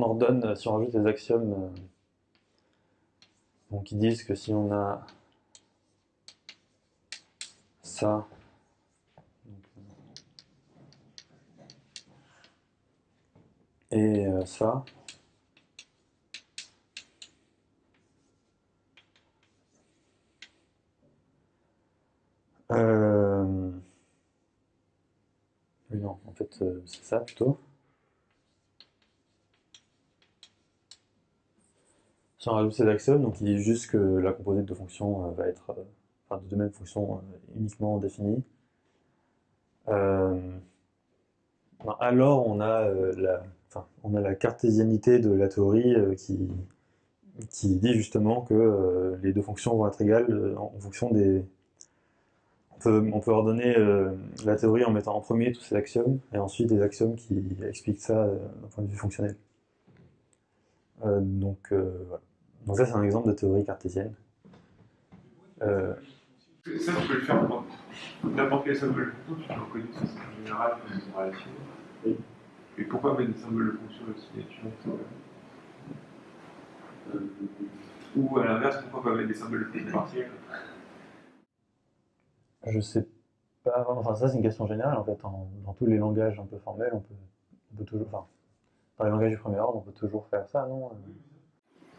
ordonne, si on rajoute des axiomes, donc qui disent que si on a ça, et ça, oui non, en fait c'est ça plutôt. Si on rajoute ces axiomes, donc il dit juste que la composée de deux fonctions va être, enfin de deux mêmes fonctions uniquement définies. Alors on a la cartésianité de la théorie qui dit justement que les deux fonctions vont être égales en fonction des... On peut ordonner la théorie en mettant en premier tous ces axiomes, et ensuite des axiomes qui expliquent ça d'un point de vue fonctionnel. Donc ça c'est un exemple de théorie cartésienne. Ça, tu peux le faire pour n'importe quel symbole de fonction, tu peux reconnaître que c'est en général une relation. Oui. Et pourquoi mettre des symboles de fonction de signature ou à l'inverse, pourquoi pas mettre des symboles de fonction partielle? Je sais pas, enfin ça c'est une question générale en fait, dans tous les langages un peu formels, on peut toujours, enfin, dans les langages du premier ordre, on peut toujours faire ça, non?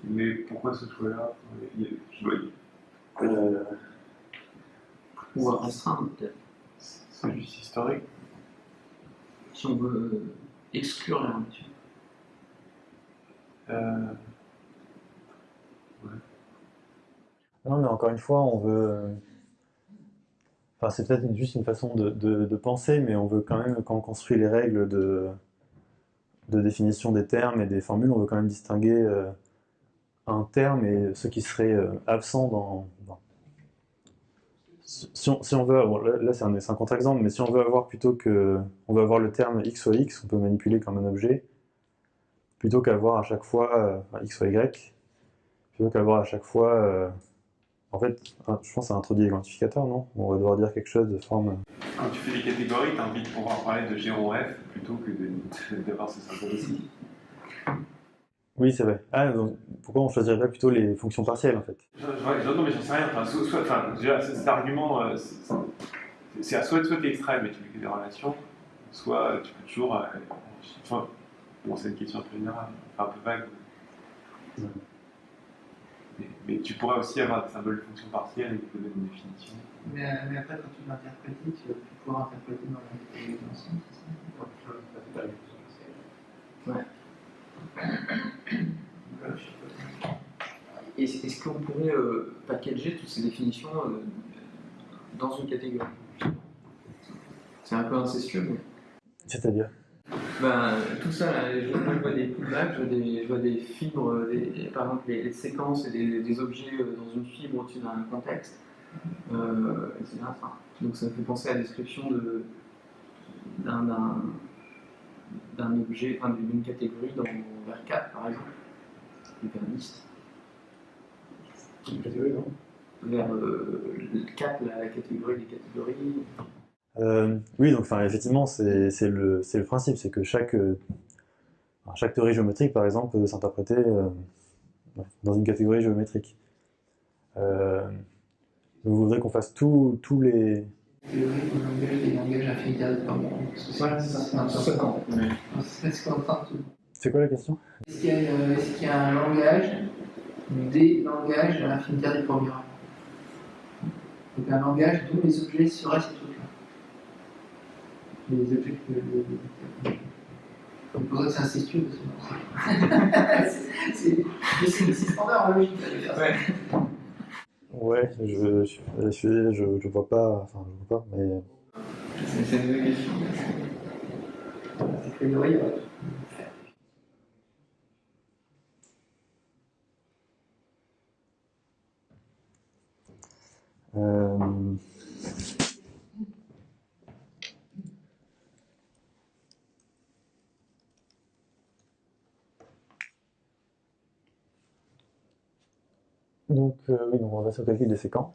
Mais pourquoi ce choix-là? Ou restreindre peut-être. C'est juste historique. Si on veut exclure la relation. Ouais. Non, mais encore une fois, on veut. Enfin, c'est peut-être juste une façon de penser, mais on veut quand même, quand on construit les règles de définition des termes et des formules, on veut quand même distinguer un terme et ce qui serait absent si on veut, bon, là c'est un contre-exemple, mais si on veut avoir plutôt que, on veut avoir le terme x ou x, on peut manipuler comme un objet, plutôt qu'avoir à chaque fois enfin, x ou y, plutôt qu'avoir à chaque fois, en fait, je pense que ça introduit les quantificateurs, non? On va devoir dire quelque chose de forme. Quand tu fais des catégories, tu as envie de pouvoir parler de G rond F plutôt que d'avoir ce symbole ici. Oui, c'est vrai. Ah, donc, pourquoi on choisirait pas plutôt les fonctions partielles en fait? Non, mais j'en sais rien. Déjà, cet argument, c'est à soit tu es extrême et tu fais que des relations, soit tu peux toujours. Enfin, bon, c'est une question un peu générale, enfin un peu vague. Mais tu pourrais aussi avoir des symboles de fonctions partielles et te donner une définition. Mais après, quand tu l'interpréter, tu vas pouvoir interpréter dans l'ensemble, c'est ça? Ouais. Est-ce qu'on pourrait packager toutes ces définitions dans une catégorie? C'est un peu incestueux, mais... C'est-à-dire? Ben, tout ça, là, je vois des pullbacks, je vois des fibres, par exemple les séquences et des objets dans une fibre au-dessus d'un contexte, etc. Donc ça me fait penser à la description d'un objet, enfin d'une catégorie dans vers 4 par exemple, vers liste. Une catégorie, non? Vers 4, la catégorie des catégories. Oui, donc enfin, effectivement, c'est le principe, c'est que chaque théorie géométrique, par exemple, peut s'interpréter dans une catégorie géométrique. Vous voudrez qu'on fasse tous les... Théorie du langage des langages infinitaires de formes. Voilà, c'est ça. C'est ce qu'on entend tout. C'est quoi la question? Est-ce qu'il y a un langage, des langages infinitaires des formes? Donc un langage dont les objets seraient ces trucs-là. Les objets que... C'est pour ça que c'est incestueux. C'est standard en logique. Ouais. Ouais, je vois pas, enfin, je vois pas, mais... C'est une vraie question. C'est que oui, Donc, oui, donc on va sur le calcul des séquences.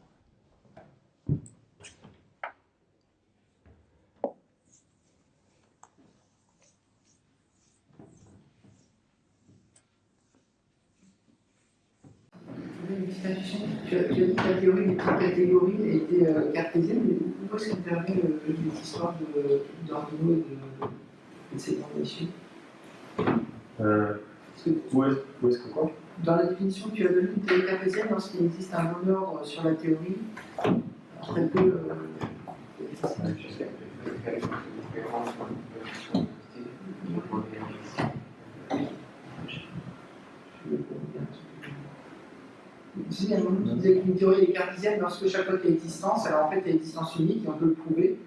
une petite intuition. Tu as dit que la théorie des petites catégories était cartésienne, mais pourquoi est-ce que tu permet l'histoire d'Arduino et de ces bandes issues? Où est-ce que quoi? Dans la définition, tu as donné une théorie cartésienne lorsqu'il existe un bon ordre sur la théorie. Très peu. Si, à un moment, tu disais qu'une théorie est cartésienne lorsque chaque fois qu'il y a existence, alors en fait il y a existence unique et on peut le prouver.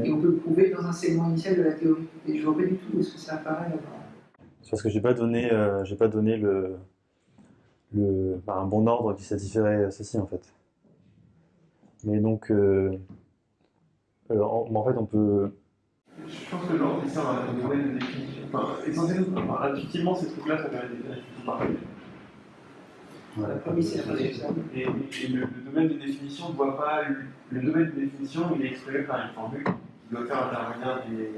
Et on peut le prouver dans un segment initial de la théorie. Et je vois pas du tout où est-ce que ça apparaît là-bas. C'est parce que j'ai pas donné un bon ordre qui satisfierait ceci en fait. Mais donc, en fait, on peut. Je pense que genre, c'est ça, un domaine de définition. Enfin, essentiellement, intuitivement, ces trucs-là, ça permet de définir une parfaite. La première, c'est la projection. Et le domaine de définition ne voit pas. Le domaine de définition, il est exprimé par une formule qui doit faire intervenir des.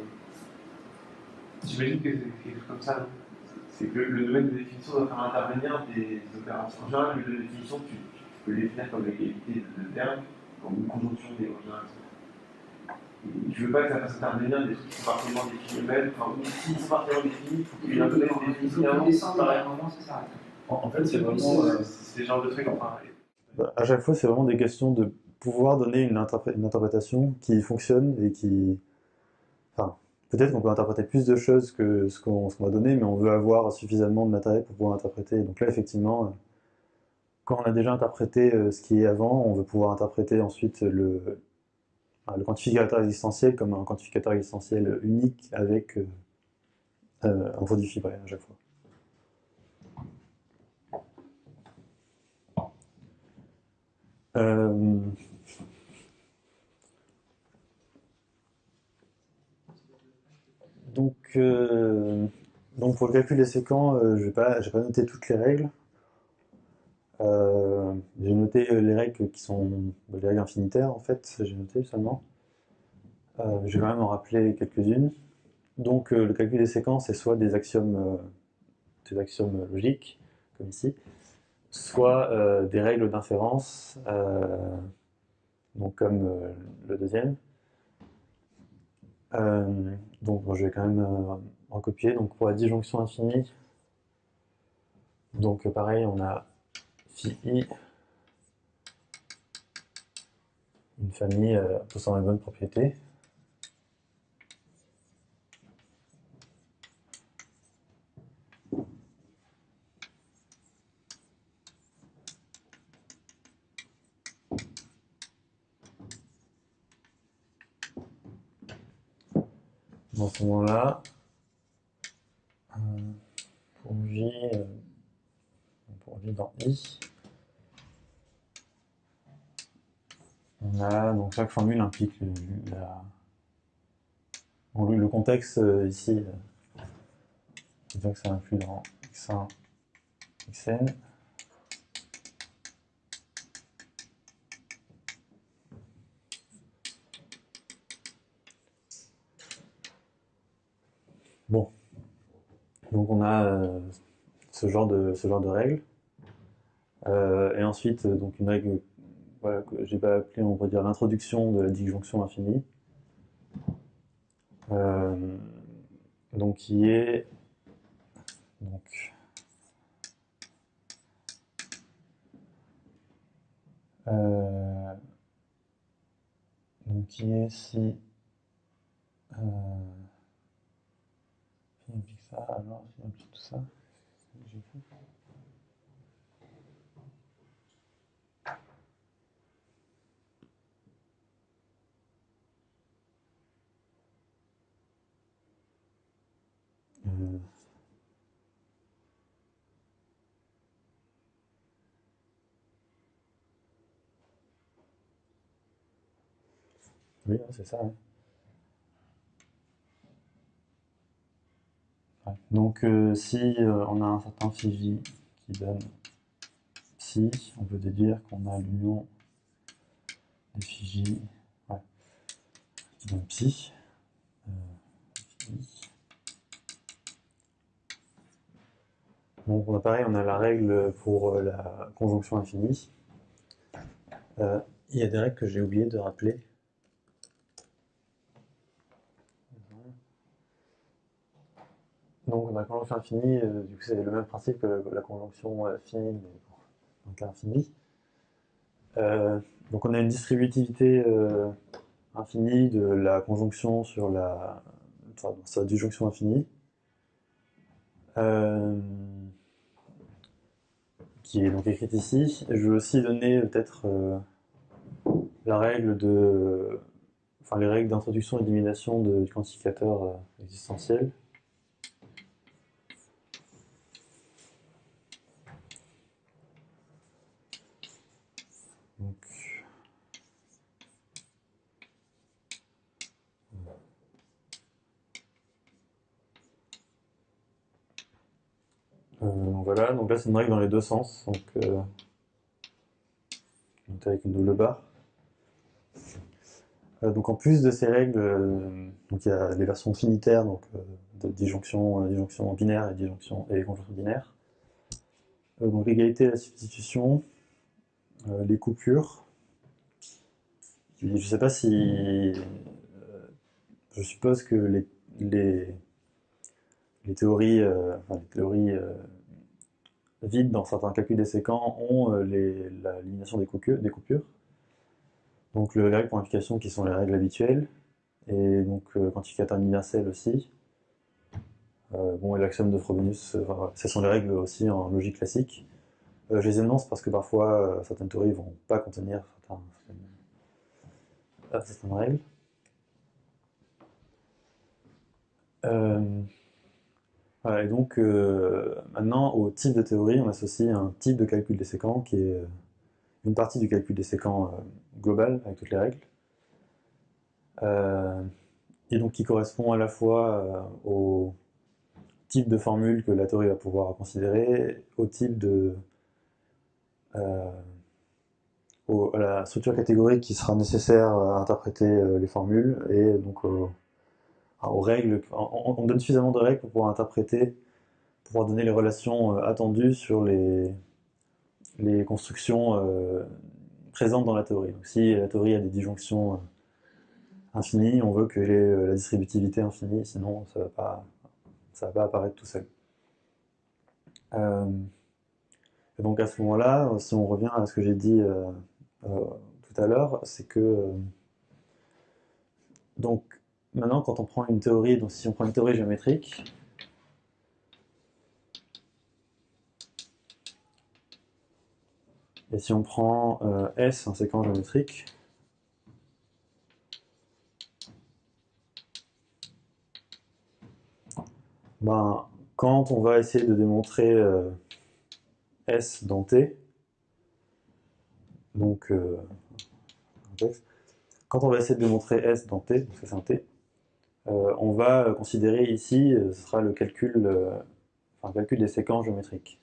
J'imagine que c'est quelque chose comme ça, non? C'est que le domaine de définition doit faire intervenir des opérations. En général, le domaine de définition, tu peux le définir comme l'égalité de termes, comme une conjonction des général. Je ne veux pas que ça fasse intervenir des trucs qui sont partiellement définis eux-mêmes. Enfin, s'ils sont partiellement définis, il faut qu'il y ait un domaine de définition. Descendre à un moment, ça s'arrête. En fait, c'est vraiment. C'est le genre de truc, enfin. À chaque fois, c'est vraiment des questions de pouvoir donner une interprétation qui fonctionne et qui. Enfin, peut-être qu'on peut interpréter plus de choses que ce qu'on va donner, mais on veut avoir suffisamment de matériel pour pouvoir interpréter. Donc là, effectivement, quand on a déjà interprété ce qui est avant, on veut pouvoir interpréter ensuite le quantificateur existentiel comme un quantificateur existentiel unique avec un produit fibré à chaque fois. Donc pour le calcul des séquents, j'ai pas noté toutes les règles. J'ai noté les règles qui sont les règles infinitaires en fait, j'ai noté seulement. Je vais quand même en rappeler quelques-unes. Donc le calcul des séquences, c'est soit des axiomes logiques, comme ici, soit des règles d'inférence, donc comme le deuxième. Donc bon, je vais quand même recopier. Donc pour la disjonction infinie, donc pareil, on a phi i, une famille possédant les bonnes propriétés. Dans ce moment-là, pour J dans I, on a donc chaque formule implique le contexte ici, c'est-à-dire que ça inclut dans x1, xn. Bon, donc on a ce genre de règles. Et ensuite, donc une règle voilà, que j'ai pas appelée, on pourrait dire l'introduction de la disjonction infinie. Donc qui est qui est si si implique ça, alors si implique tout ça, c'est ce que j'ai fait. Oui, c'est ça. Hein. Ouais. Donc si on a un certain phi j qui donne psi, on peut déduire qu'on a l'union des phi j qui donne psi. Donc pareil, on a la règle pour la conjonction infinie. Il y a des règles que j'ai oublié de rappeler. Donc la conjonction infinie, du coup c'est le même principe que la conjonction finie, mais donc infinie. Donc on a une distributivité infinie de la conjonction sur sa disjonction infinie, qui est donc écrite ici. Je vais aussi donner peut-être la règle les règles d'introduction et d'élimination du quantificateur existentiel. Donc voilà, donc là c'est une règle dans les deux sens, donc avec une double barre. Donc en plus de ces règles, donc il y a les versions finitaires, donc de disjonction binaire et conjonction binaire. Donc l'égalité et la substitution, les coupures. Je ne sais pas si... je suppose que les théories, vides dans certains calculs des séquents ont l'élimination des coupures. Donc les règles pour implication qui sont les règles habituelles, et donc quantificateur universel aussi. Et l'axiome de Frobenius, ce sont les règles aussi en logique classique. Je les énonce parce que parfois certaines théories ne vont pas contenir certaines règles. Voilà, et donc maintenant au type de théorie, on associe un type de calcul des séquents qui est une partie du calcul des séquents global avec toutes les règles, et donc qui correspond à la fois au type de formule que la théorie va pouvoir considérer, au type de à la structure catégorique qui sera nécessaire à interpréter les formules, et donc aux règles. On donne suffisamment de règles pour pouvoir interpréter, pour pouvoir donner les relations attendues sur les constructions présentes dans la théorie. Donc si la théorie a des disjonctions infinies, on veut qu'elle ait la distributivité infinie, sinon ça va pas apparaître tout seul. Et donc à ce moment-là, si on revient à ce que j'ai dit tout à l'heure, c'est que donc maintenant quand on prend une théorie, donc si on prend une théorie géométrique, et si on prend S, un séquent géométrique, ben, quand on va essayer de démontrer S dans T, donc quand on va essayer de démontrer S dans T, donc ça c'est un T, on va considérer ici, ce sera le calcul, calcul des séquences géométriques.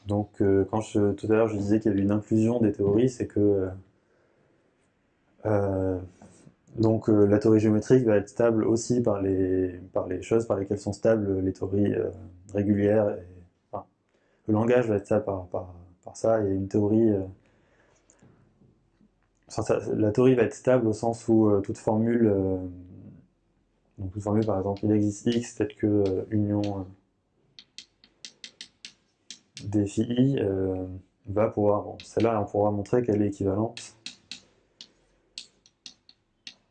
Donc quand tout à l'heure je disais qu'il y avait une inclusion des théories, c'est que donc la théorie géométrique va être stable aussi par les choses par lesquelles sont stables les théories régulières. Et, enfin, le langage va être stable par ça, et une théorie... la théorie va être stable au sens où toute formule... donc toute formule, par exemple, il existe X, peut-être que union des phi I va pouvoir... Bon, celle-là, on pourra montrer qu'elle est équivalente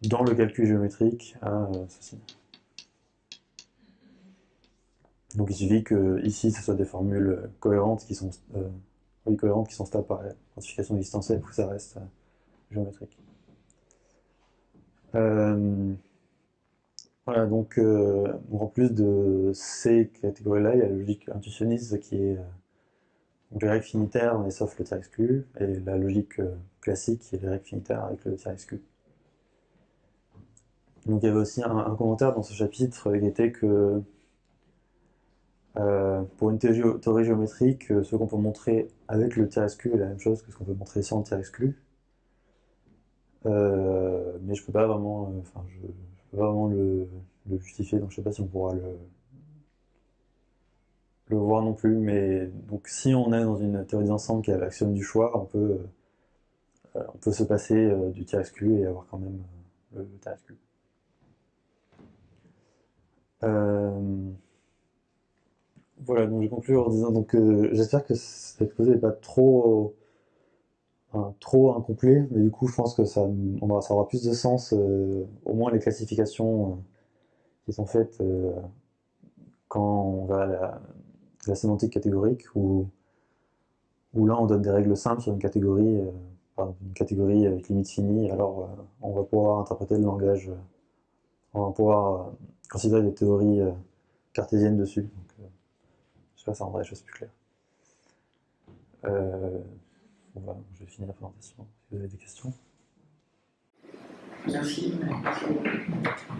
dans le calcul géométrique à ceci. Donc il suffit que ici ce soit des formules cohérentes qui sont stables par la quantification existentielle pour que ça reste géométrique. Voilà, donc en plus de ces catégories-là, il y a la logique intuitionniste qui est donc les règles finitaires mais sauf le tiers exclu, et la logique classique qui est les règles finitaires avec le tiers exclu. Donc il y avait aussi un commentaire dans ce chapitre qui était que pour une théorie géométrique, ce qu'on peut montrer avec le tiers exclu est la même chose que ce qu'on peut montrer sans le tiers exclu. Mais je peux pas vraiment, le justifier, donc je sais pas si on pourra le voir non plus. Mais donc si on est dans une théorie des ensembles qui a l'axiome du choix, on peut se passer du tiers exclu et avoir quand même le tiers exclu. Voilà, donc je conclue en disant j'espère que cet exposé n'est pas trop incomplet, mais du coup je pense que ça aura plus de sens, au moins les classifications qui sont faites quand on va à la sémantique catégorique, où là on donne des règles simples sur une catégorie avec limite finie, alors on va pouvoir interpréter le langage, on va pouvoir considérer des théories cartésiennes dessus. Donc, j'espère que ça rendra les choses plus claires. Voilà, je vais finir la présentation. Si vous avez des questions. Merci. Merci.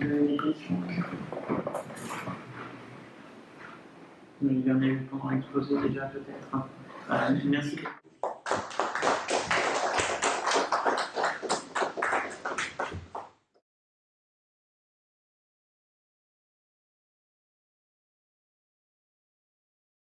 Vous avez des questions? Il y en a eu pendant l'exposé déjà peut-être. Merci.